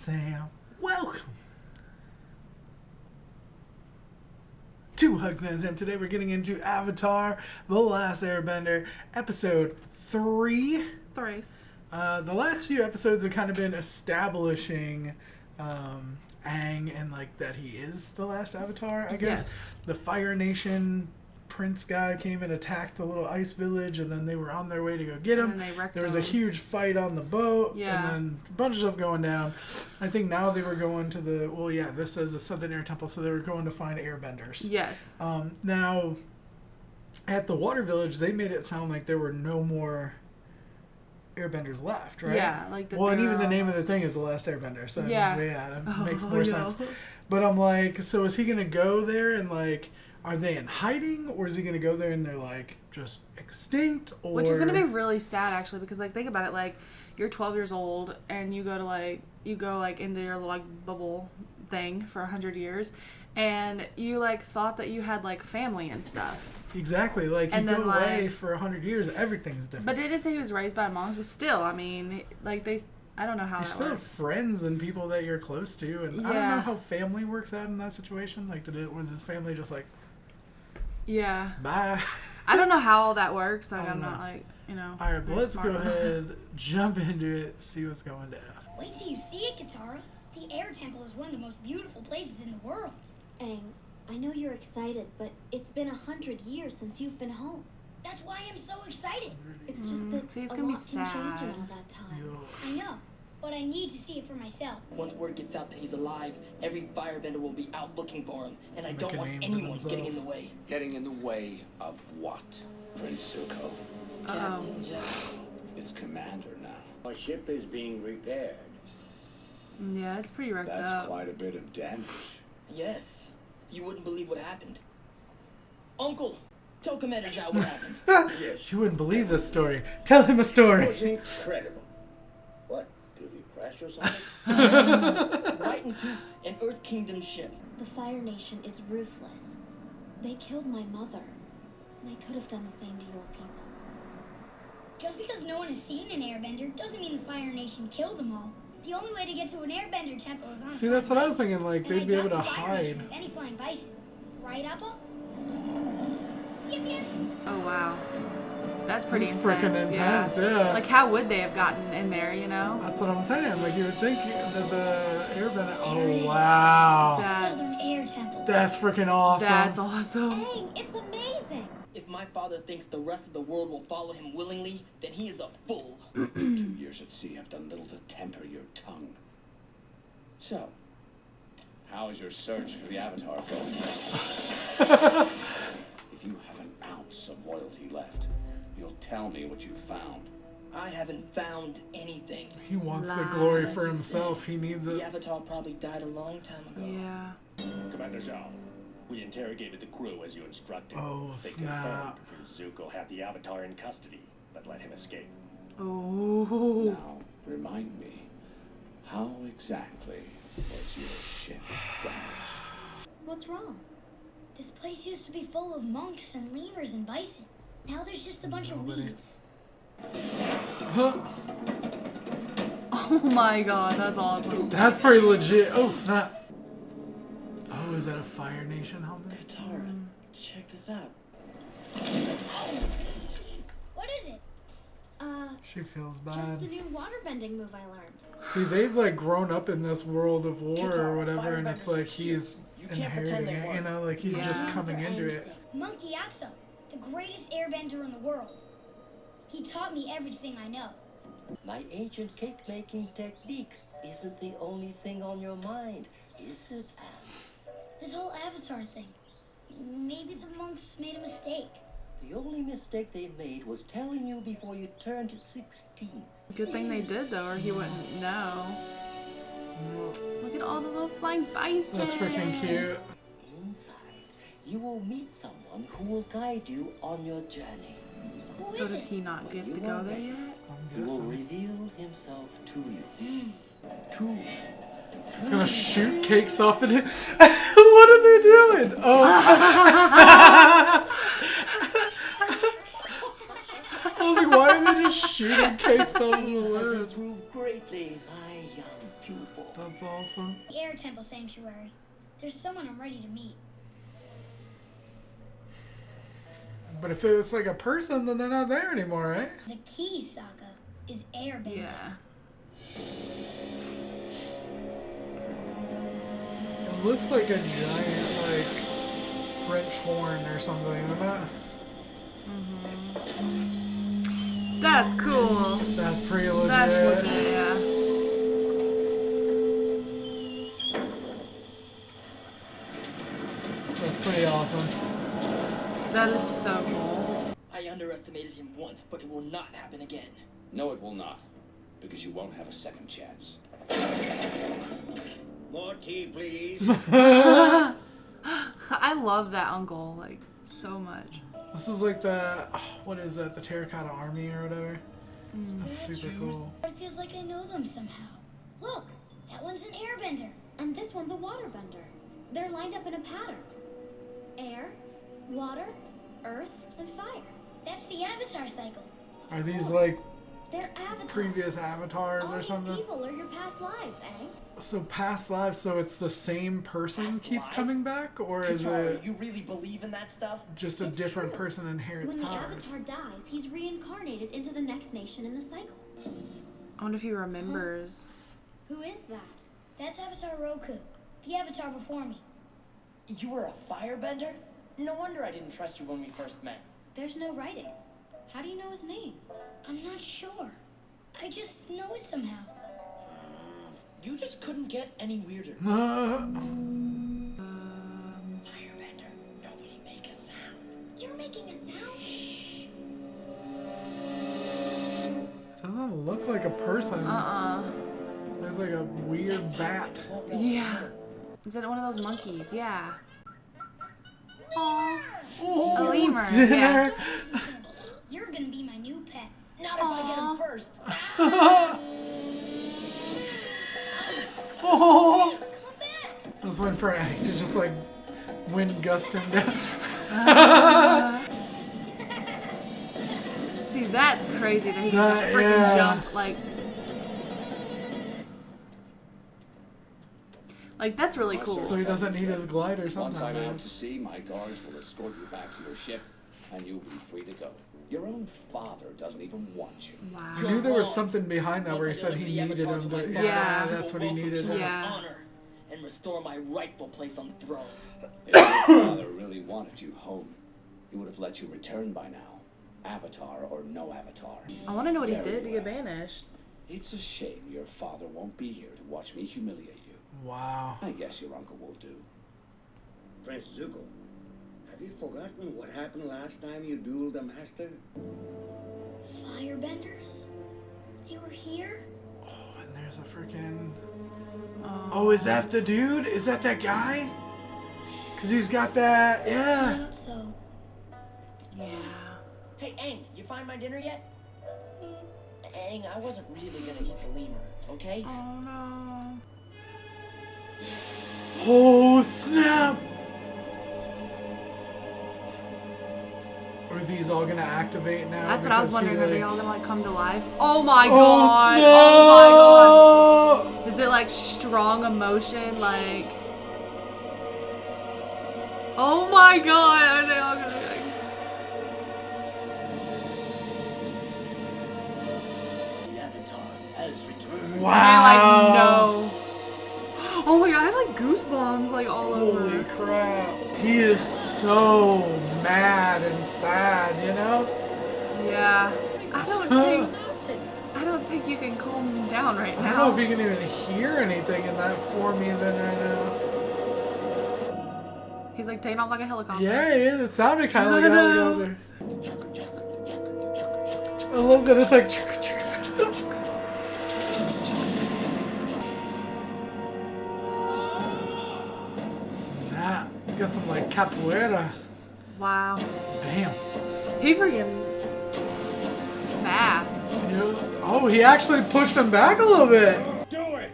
Sam. Welcome to Hugz and Sam. Today we're getting into Avatar: The Last Airbender, episode 3. Thrice. The last few episodes have kind of been establishing Aang and like that he is the last Avatar, I guess. Yes. The Fire Nation prince guy came and attacked the little ice village, and then they were on their way to go get him. And they wrecked there was him. a huge fight on the boat, Yeah. and then a bunch of stuff going down. I think now they were going to the, well, yeah, this is a Southern Air Temple, so they were going to find airbenders. Yes. Now, at the water village, they made it sound like there were no more airbenders left, right? Yeah, like well, and even the name of the thing is The Last Airbender, so yeah, that makes more sense. But I'm like, so is he gonna go there and like, are they in hiding, or is he gonna go there and they're like just extinct? Or which is gonna be really sad actually, because like think about it, like you're 12 years old and you go into your little like bubble thing for 100 years, and you like thought that you had like family and stuff. Exactly, like and you go then, away like, for 100 years, everything's different. But it did say he was raised by moms, but still, I mean, like I don't know how you that still works. have friends and people that you're close to, and I don't know how family works out in that situation. Like, was his family just like, yeah, bye? I don't know how all that works. Like, I'm know. not like, you know. All right, but very let's smart. go ahead, jump into it, see what's going down. Wait till you see it, Katara. The Air Temple is one of the most beautiful places in the world. Aang, I know you're excited, but it's been 100 years since you've been home. That's why I'm so excited. It's just that See, it's a gonna be lot can change in sad. all that time. Yo. I know, but I need to see it for myself. Once word gets out that he's alive, every firebender will be out looking for him, and I Make don't a want name for anyone getting in themselves. the way. Getting in the way of what, Prince Zuko? Captain Jack. It's Commander now. Our ship is being repaired. Yeah, it's pretty wrecked That's up. quite a bit of damage. Yes, you wouldn't believe what happened. Uncle, tell Commander Zhao what happened. Yes. You wouldn't believe this story. Tell him a It story. was incredible. What? Did we crash or something? Right into an Earth Kingdom ship. The Fire Nation is ruthless. They killed my mother. They could have done the same to your people. Just because no one has seen an airbender doesn't mean the Fire Nation killed them all. The only way to get to an airbender temple is on a See, that's what flying I was thinking. Like, bison. they'd be And I able to doubt the Fire Nation hide. has any flying bison. Right, Apple? Yep, yep. Oh wow, that's pretty It's intense. freaking intense, yeah. Like how would they have gotten in there? You know. That's what I'm saying. Like, you would think that the airbender. Oh wow, Southern Air Temple. that's freaking awesome. That's awesome. Aang, it's amazing! If my father thinks the rest of the world will follow him willingly, then he is a fool. 2 years at sea have done little to temper your tongue. So, how is your search for the Avatar going? If you have an ounce of loyalty left, you'll tell me what you found. I haven't found anything. He wants the glory for Lies. himself. He needs The it. Avatar probably died a long time ago. Yeah. Commander Zhao, we interrogated the crew as you instructed. Oh, They snap. confirmed Prince Zuko had the Avatar in custody, but let him escape. Oh. Now, remind me, how exactly was your ship damaged? What's wrong? This place used to be full of monks and lemurs and bison. Now there's just a bunch of Nobody. weeds. Oh my god, that's awesome. That's pretty legit. Oh snap. Oh, is that a Fire Nation helmet? Katara, check this out. What is it? She feels Just bad. a new waterbending move I learned. See, they've like grown up in this world of war or Guitar, whatever, and firebenders it's like are here. he's You can't pretend inheriting they it. You weren't. know, like he's Yeah. just coming For into Aang's it. sake. Monkey Atso, the greatest airbender in the world. He taught me everything I know. My ancient cake-making technique isn't the only thing on your mind, is it? This whole Avatar thing. Maybe the monks made a mistake. The only mistake they made was telling you before you turned 16. Good thing they did though, or he wouldn't know. Look at all the little flying bison. That's freaking cute. Inside, you will meet someone who will guide you on your journey. Who So is did it? he not get to go there yet? I'm He will guessing. reveal himself to you. To He's gonna shoot cakes off the. What are they doing? Oh. I was like, why are they just shooting cakes off the has balloon? improved greatly, my young pupil. That's awesome. The Air Temple Sanctuary. There's someone I'm ready to meet. But if it was like a person, then they're not there anymore, right? The key saga is Airbender. Yeah. It looks like a giant, like, French horn or something, isn't it? That's cool. That's pretty legit. That's legit, yeah. That's pretty awesome. That is so cool. I underestimated him once, but it will not happen again. No, it will not. Because you won't have a second chance. More tea, please. I love that uncle, like, so much. This is like the, what is that, the Terracotta Army or whatever? That's super cool. It feels like I know them somehow. Look, that one's an Airbender. And this one's a waterbender. They're lined up in a pattern. Air, water, earth, and fire. That's the Avatar cycle. Are these like They're avatars. previous avatars All or these something? people are your past lives, Aang. So past lives, so it's the same person Past keeps lives? coming back? Or is it You really believe in that stuff? just a It's different true. person inherits When the powers? avatar dies, he's reincarnated into the next nation in the cycle. I wonder if he remembers. Who is that? That's Avatar Roku, the Avatar before me. You were a firebender? No wonder I didn't trust you when we first met. There's no writing. How do you know his name? I'm not sure. I just know it somehow. You just couldn't get any weirder. Uh, Firebender, nobody make a sound. You're making a sound? doesn't look like a person. Uh-uh. There's like a weird bat. Yeah. Is it one of those monkeys? Yeah. Aww. Oh, A lemur, dinner. yeah. You're gonna be my new pet. Not if I get him first. Oh, Come back! this went for Aang to just like wind gust him down. See, that's crazy that he can just That- freaking yeah. jump, like that's really cool. So he doesn't need his glider Once I'm out sometimes. to sea, my guards will escort you back to your ship, and you'll be free to go. Your own father doesn't even want you. Wow. I knew there was something behind that where he said he needed him, but yeah, that's what he needed. Yeah. Honor and restore my rightful place on the throne. If your father really wanted you home, he would have let you return by now. Avatar or no avatar. I want to know what he Very did to get well. banished. It's a shame your father won't be here to watch me humiliate you. Wow. I guess your uncle will do. Prince Zuko, have you forgotten what happened last time you dueled the master? Firebenders? They were here? Oh, and there's a freaking. Oh, is that the dude? Is that guy? Cause he's got that. I Yeah. thought so. Yeah. Hey, Aang, you find my dinner yet? Aang, I wasn't really gonna eat the lemur, okay? Oh no. Oh snap! Are these all gonna activate now? That's what I was because he, wondering. Are they like- all gonna like come to life? Oh my Oh, god! snap! Oh my god! Is it like strong emotion? Like. Oh my god! Are they all gonna be like. The Avatar has returned. Wow! Man, like, no. Oh my god, I have like goosebumps like all Holy over. crap! He is so mad and sad, you know? Yeah. I don't think you can calm him down right I don't know now. if you can even hear anything in that form he's in right now. He's like taking off like a helicopter. Yeah, he is. It sounded kind of like a No. helicopter. I love that it's like. Snap. You got some like capoeira. Wow. Damn. He freaking fast. Yeah. Oh, he actually pushed him back a little bit. Do it!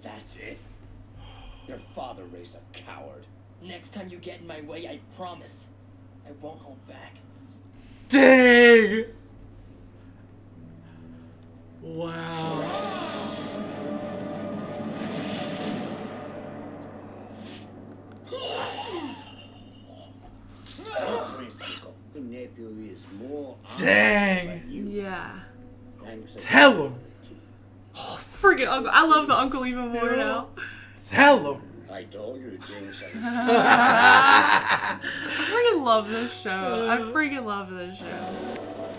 That's it? Your father raised a coward. Next time you get in my way, I promise. I won't hold back. Dang. Wow. The nephew is more Dang. than you. Yeah. Thanks again. Tell him. Oh, freaking uncle. I love the uncle even more now. Tell him. I told you things. I freaking love this show. I freaking love this show.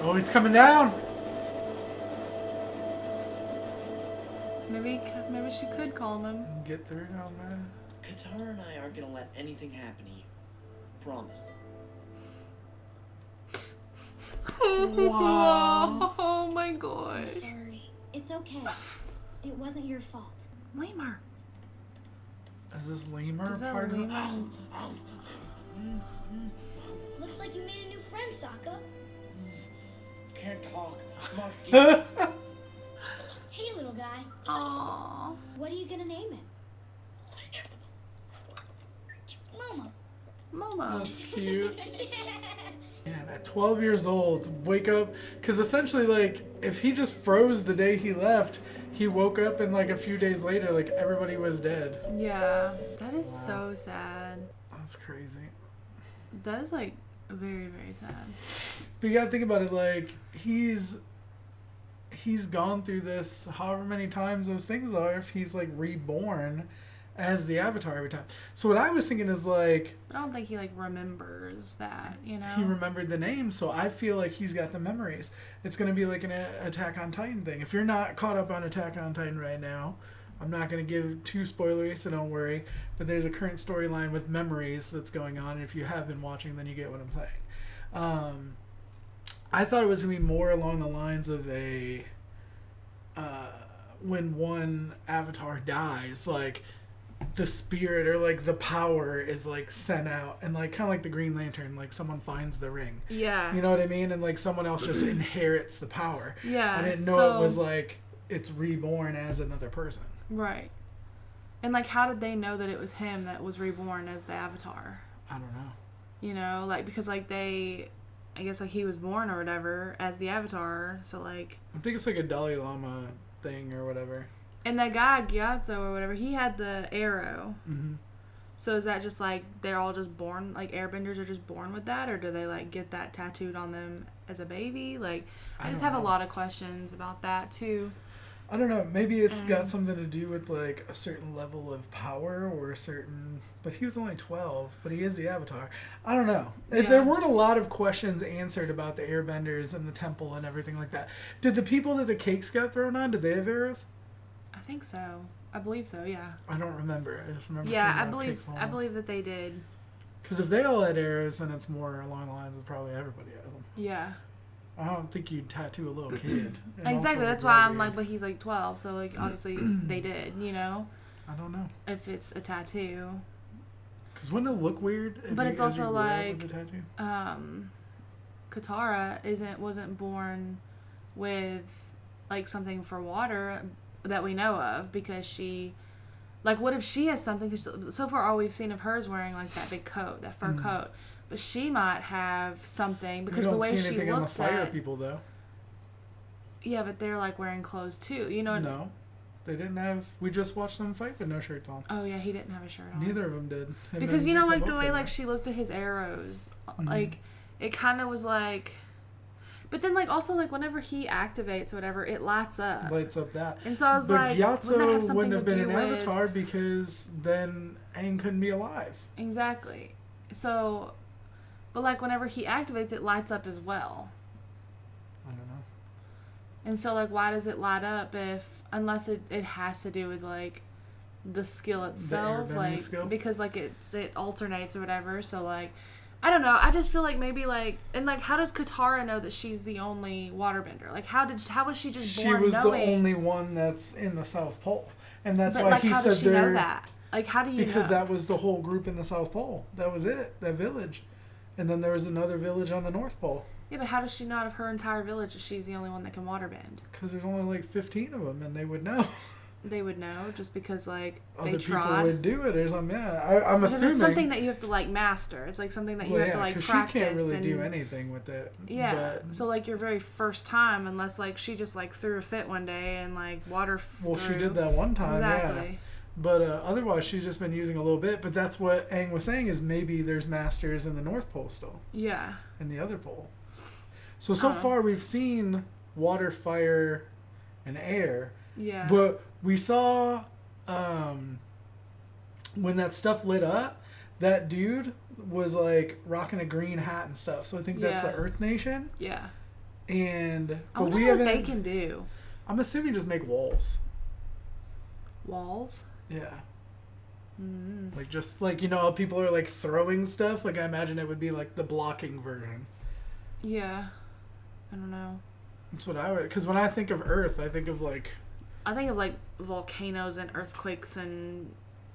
Oh, he's coming down. Maybe she could calm him. Get through now, man. Katara and I aren't gonna let anything happen to you. Promise. Wow. Oh my god. Sorry. It's okay. It wasn't your fault. Lemur. Is this lemur Does that part of it? lemur? Looks like you made a new friend, Sokka. Can't talk. Monkey. Hey, little guy. Aww. What are you gonna name it? Momo. Momo. That's cute. Man, at 12 years old, wake up, because essentially, like, if he just froze the day he left, he woke up and, like, a few days later, like, everybody was dead. Yeah. That is so sad. That's crazy. That is, like, very, very sad. But you gotta think about it, like, he's gone through this however many times those things are, if he's, like, reborn as the Avatar every time. So what I was thinking is, like... But I don't think he, like, remembers that, you know? He remembered the name, so I feel like he's got the memories. It's going to be like an Attack on Titan thing. If you're not caught up on Attack on Titan right now, I'm not going to give too spoilery, so don't worry. But there's a current storyline with memories that's going on. And if you have been watching, then you get what I'm saying. I thought it was going to be more along the lines of a... when one Avatar dies, like... the spirit or like the power is like sent out, and like kind of like the Green Lantern, like someone finds the ring. Yeah. You know what I mean? And like someone else just inherits the power. Yeah. I didn't know it was like it's reborn as another person. Right. And like, how did they know that it was him that was reborn as the Avatar? I don't know. You know, like, because like I guess like he was born or whatever as the Avatar, so like... I think it's like a Dalai Lama thing or whatever. And that guy, Gyatso or whatever, he had the arrow. Mm-hmm. So is that just like they're all just born, like airbenders are just born with that? Or do they like get that tattooed on them as a baby? Like, I just have a lot of questions about that too. I don't know. Maybe it's got something to do with like a certain level of power or a certain... But he was only 12, but he is the Avatar. I don't know. Yeah. There weren't a lot of questions answered about the airbenders and the temple and everything like that. Did the people that the cakes got thrown on, did they have arrows? I think so. I believe so, yeah. I don't remember. I just remember Yeah, seeing I believe that they did. Because if they all had arrows, then it's more along the lines of probably everybody has them. Yeah. I don't think you'd tattoo a little kid. Exactly. That's why I'm like, but he's like 12, so like obviously they did, you know? I don't know. If it's a tattoo. Because wouldn't it look weird? But it's also like, with a tattoo? Katara wasn't born with like something for water that we know of, because she, like, what if she has something? Cause so far all we've seen of her is wearing like that big coat, that fur coat, but she might have something because the way she looked on the fire at people though. Yeah, but they're like wearing clothes too, you know? No, they didn't have. We just watched them fight with no shirts on. Oh yeah, he didn't have a shirt on. Neither of them did. Because you know, like the way like she looked at his arrows, like it kind of was like. But then, like, also, like, whenever he activates or whatever, it lights up. Lights up that. And so I was like, Gyatso wouldn't have been an Avatar because then Aang couldn't be alive. Exactly. So, but, like, whenever he activates, it lights up as well. I don't know. And so, like, why does it light up unless it has to do with, like, the skill itself? The like, skill? Because, like, it alternates or whatever. So, like... I don't know. I just feel like maybe like, and like, how does Katara know that she's the only waterbender? Like, how was she just born knowing? She was the only one that's in the South Pole, and that's why like, he how said does she know that? Like, how do you know? Because that was the whole group in the South Pole. That was it. That village, and then there was another village on the North Pole. Yeah, but how does she know out of her entire village that she's the only one that can waterbend? Because there's only like 15 of them, and they would know. they would know just because like Other they people tried. would do it or something. Yeah, I'm Because assuming it's something that you have to like master. It's like something that you have to like 'cause practice. she can't really and, do anything with it. Yeah. But, So like your very first time, unless like she just like threw a fit one day and like water. well, she through. did that one time. Exactly. Yeah. But otherwise, she's just been using a little bit. But that's what Aang was saying is maybe there's masters in the North Pole still, Yeah. in the other pole. So far we've seen water, fire, and air. Yeah. But we saw when that stuff lit up, that dude was like rocking a green hat and stuff. So I think that's the Yeah. Earth Nation. Yeah. And I but wonder we what haven't. they can do. I'm assuming just make walls. Walls. Yeah. Mm. Like just like how people are like throwing stuff. Like I imagine it would be like the blocking version. Yeah. I don't know. That's what I would. Because when I think of Earth, I think of like I think of like volcanoes and earthquakes and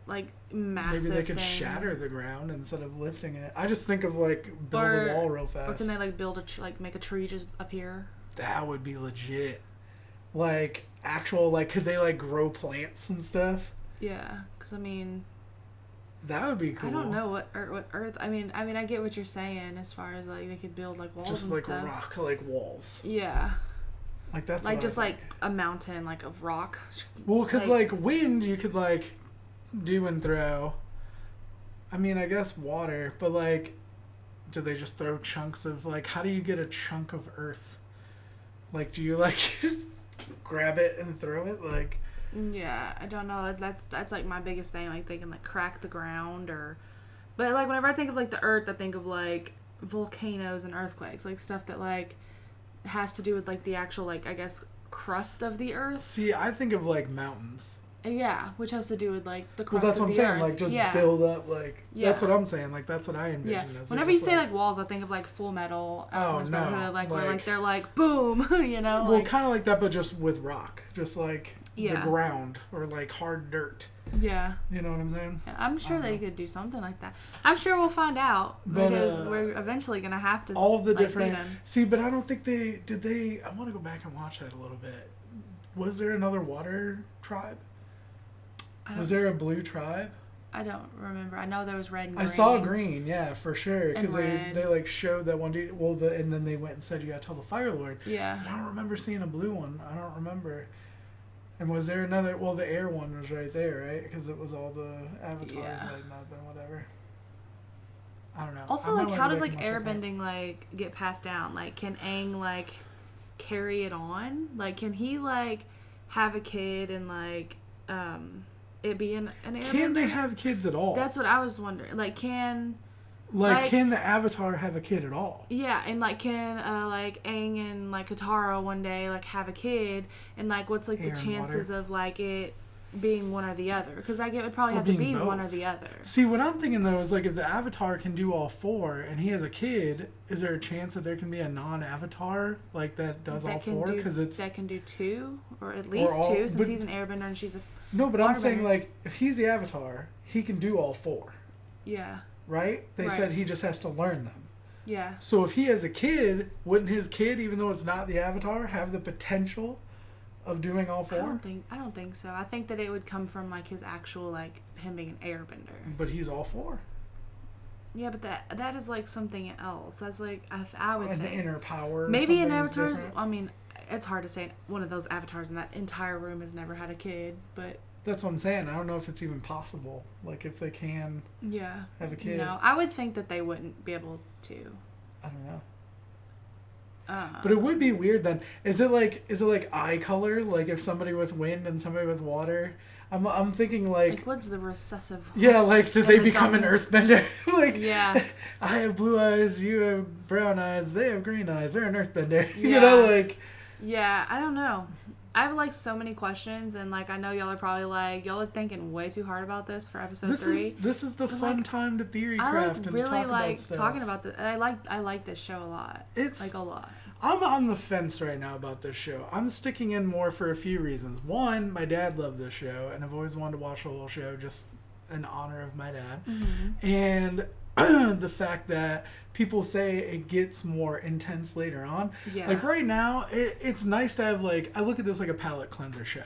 like massive. maybe they could things. shatter the ground instead of lifting it. I just think of like build a wall real fast. Or can they like build like make a tree just appear? That would be legit. Like actual like could they like grow plants and stuff? Yeah, because I mean, That would be cool. I don't know what Earth. I mean, I get what you're saying as far as like they could build like walls Just and like stuff. rock like walls. Yeah, Like that's like what just I like think. a mountain like of rock. Well, because like wind you could like do and throw. I mean, I guess water, but like, do they just throw chunks of like? How do you get a chunk of earth? Like, do you like just grab it and throw it? Like, Yeah, I don't know. That's like my biggest thing. Like they can like crack the ground or, but like whenever I think of like the Earth, I think of like volcanoes and earthquakes, like stuff that like has to do with like the actual like I guess crust of the Earth. see, I think of like mountains. Yeah, which has to do with like the Well, crust that's of what I'm the saying. Earth. Like, just yeah. build up. Like, Yeah. that's what I'm saying. Like, that's what I Yeah. envision. As Whenever you just, say like like walls, I think of like Full Metal. Oh, Alchemist no, Brotherhood, like where like- like they're like boom, you know. well, Like, kind of like that, but just with rock, just like the Yeah. ground or like hard dirt. yeah. You know what I'm saying? I'm sure they could do something like that. I'm sure we'll find out But, because we're eventually gonna have to. All of the like, see different. them. See, but I don't think they did. They. I want to go back and watch that a little bit. Was there another water tribe? Was there a blue tribe? I don't remember. I know there was red and green. I saw green, yeah, for sure, because And they red. like showed that one dude. Well, and then they went and said you gotta tell the Fire Lord. Yeah. But I don't remember seeing a blue one. I don't remember. And was there another? Well, the air one was right there, right? Because it was all the avatars Yeah. lighting up and whatever. I don't know. Also, I might like, wanna how go does back like and watch that part. airbending like get passed down? Like, can Aang like carry it on? Like, can he like have a kid and like it be an airbender? Can they have kids at all? That's what I was wondering. Like, can like, can the Avatar have a kid at all? yeah, and like can like Aang and like Katara one day like have a kid, and like what's like Air the and chances water. of like it being one or the other? Because like it would probably Or have to being be one or both. the other. See, what I'm thinking though is like if the Avatar can do all four and he has a kid, is there a chance that there can be a non-Avatar like that does all four? Because it's that can do two or at least all- two, since but- he's an airbender and she's a no, but I'm waterbender. saying like if he's the Avatar, he can do all four, yeah. right? They Right. said he just has to learn them. Yeah. So if he has a kid, wouldn't his kid, even though it's not the Avatar, have the potential of doing all I four? don't think so. I think that it would come from like his actual like him being an airbender. But he's all four. Yeah, but that is like something else. That's like I would An think inner power. or maybe an something that's avatar's. different. I mean, it's hard to say one of those avatars in that entire room has never had a kid, but That's what I'm saying. I don't know if it's even possible. Like if they can yeah. have a kid. No, I would think that they wouldn't be able to. I don't know. But it would be weird then. Is it like eye color? Like if somebody with wind and somebody with water? I'm thinking like what's the recessive? yeah, like did and they the become an dominance? earthbender? Like Yeah. I have blue eyes, you have brown eyes, they have green eyes. They're an earthbender. Yeah. You know, like Yeah, I don't know. I have like so many questions, and like I know y'all are probably like y'all are thinking way too hard about this for episode 3. This is the But, fun like, time to theory I craft like and really talk like about stuff. talking about this. I like this show a lot. It's like a lot. I'm on the fence right now about this show. I'm sticking in more for a few reasons. One, my dad loved this show, and I've always wanted to watch the whole show just in honor of my dad. Mm-hmm. And the fact that people say it gets more intense later on. Yeah. Like right now, it's nice to have like, I look at this like a palate cleanser show.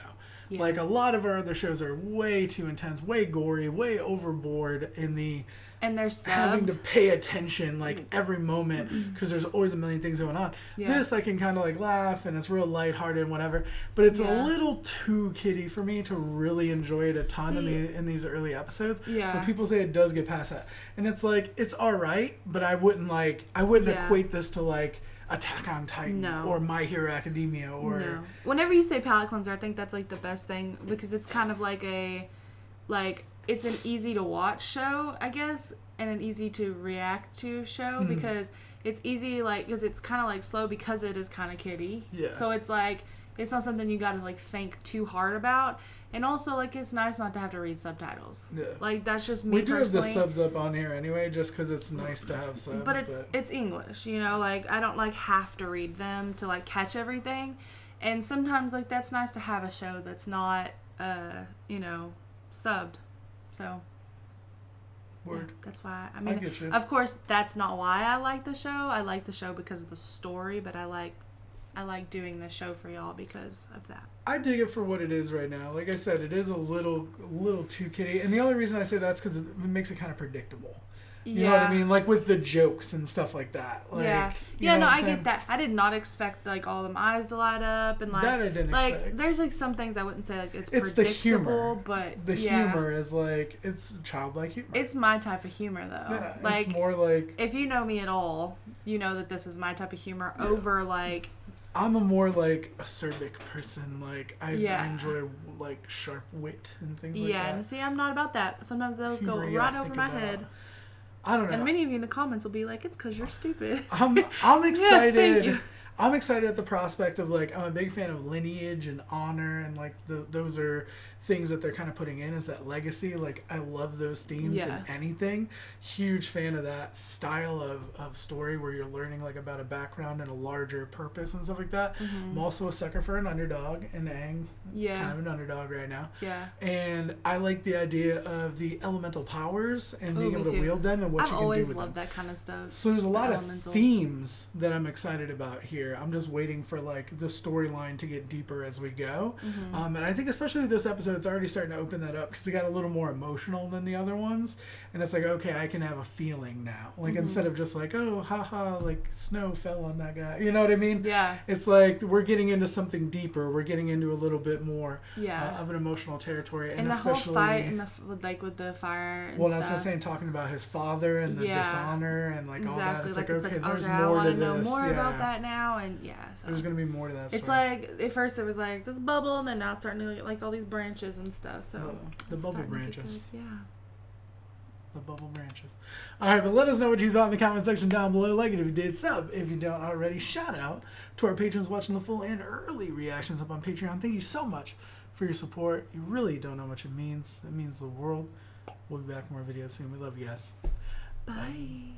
Yeah. Like a lot of our other shows are way too intense, way gory, way overboard in the and they're subbed. having to pay attention like every moment because there's always a million things going on. Yeah. This I can kind of like laugh and it's real lighthearted and whatever, but it's a little too kiddie for me to really enjoy it a ton in these early episodes. Yeah. But people say it does get past that, and it's like it's all right, but I wouldn't equate this to like Attack on Titan or My Hero Academia or. No. Whenever you say palate cleanser, I think that's like the best thing because it's kind of like it's an easy to watch show, I guess, and an easy to react to show because it's easy, like, because it's kind of like slow because it is kind of kiddie. Yeah. So it's like, it's not something you got to like think too hard about. And also, like, it's nice not to have to read subtitles. Yeah. Like, that's just me personally. We do have the subs up on here anyway, just because it's nice to have subs. But it's English, you know? Like, I don't, like, have to read them to, like, catch everything. And sometimes, like, that's nice to have a show that's not, you know, subbed. So, Word. Yeah, that's why. I mean, get you. Of course, that's not why I like the show. I like the show because of the story, but I like doing the show for y'all because of that. I dig it for what it is right now. Like I said, it is a little too kiddie, and the only reason I say that's because it makes it kind of predictable. You know what I mean? Like with the jokes and stuff like that. Like, I get that. I did not expect like all them eyes to light up and like that I didn't expect. There's like some things I wouldn't say like it's predictable, the humor, but the humor is like it's childlike humor. It's my type of humor though. Yeah, like it's more like if you know me at all, you know that this is my type of humor over like. I'm a more like acerbic person. Like I enjoy like sharp wit and things like that. Yeah, and see, I'm not about that. Sometimes those go right over my head. I don't know. And many of you in the comments will be like, "It's because you're stupid." I'm excited. Yes, thank you. I'm excited at the prospect of like I'm a big fan of lineage and honor and like those are things that they're kind of putting in as that legacy. Like I love those themes in anything. Huge fan of that style of story where you're learning like about a background and a larger purpose and stuff like that. I'm also a sucker for an underdog, and Aang is kind of an underdog right now. Yeah. And I like the idea of the elemental powers and being able to wield them and what you can do with them. I've always loved that kind of stuff. So there's a lot of themes that I'm excited about here. I'm just waiting for like the storyline to get deeper as we go. And I think especially this episode, it's already starting to open that up because it got a little more emotional than the other ones. And it's like, okay, I can have a feeling now. Like instead of just like, oh, haha, like snow fell on that guy. You know what I mean? Yeah. It's like we're getting into something deeper. We're getting into a little bit more of an emotional territory. And the especially, whole fight and with the fire and stuff. Well, that's what I'm saying, talking about his father and the dishonor and like all that. It's like okay, there's I more want to to know this. more about that now. And so there's going to be more to that It's story. like, at first it was like this bubble, and then now it's starting to get like all these branches and stuff. So the bubble branches. Yeah. The bubble branches. Alright, but let us know what you thought in the comment section down below. Like it if you did, sub if you don't already. Shout out to our patrons watching the full and early reactions up on Patreon. Thank you so much for your support. You really don't know how much it means. It means the world. We'll be back with more videos soon. We love you guys. Bye.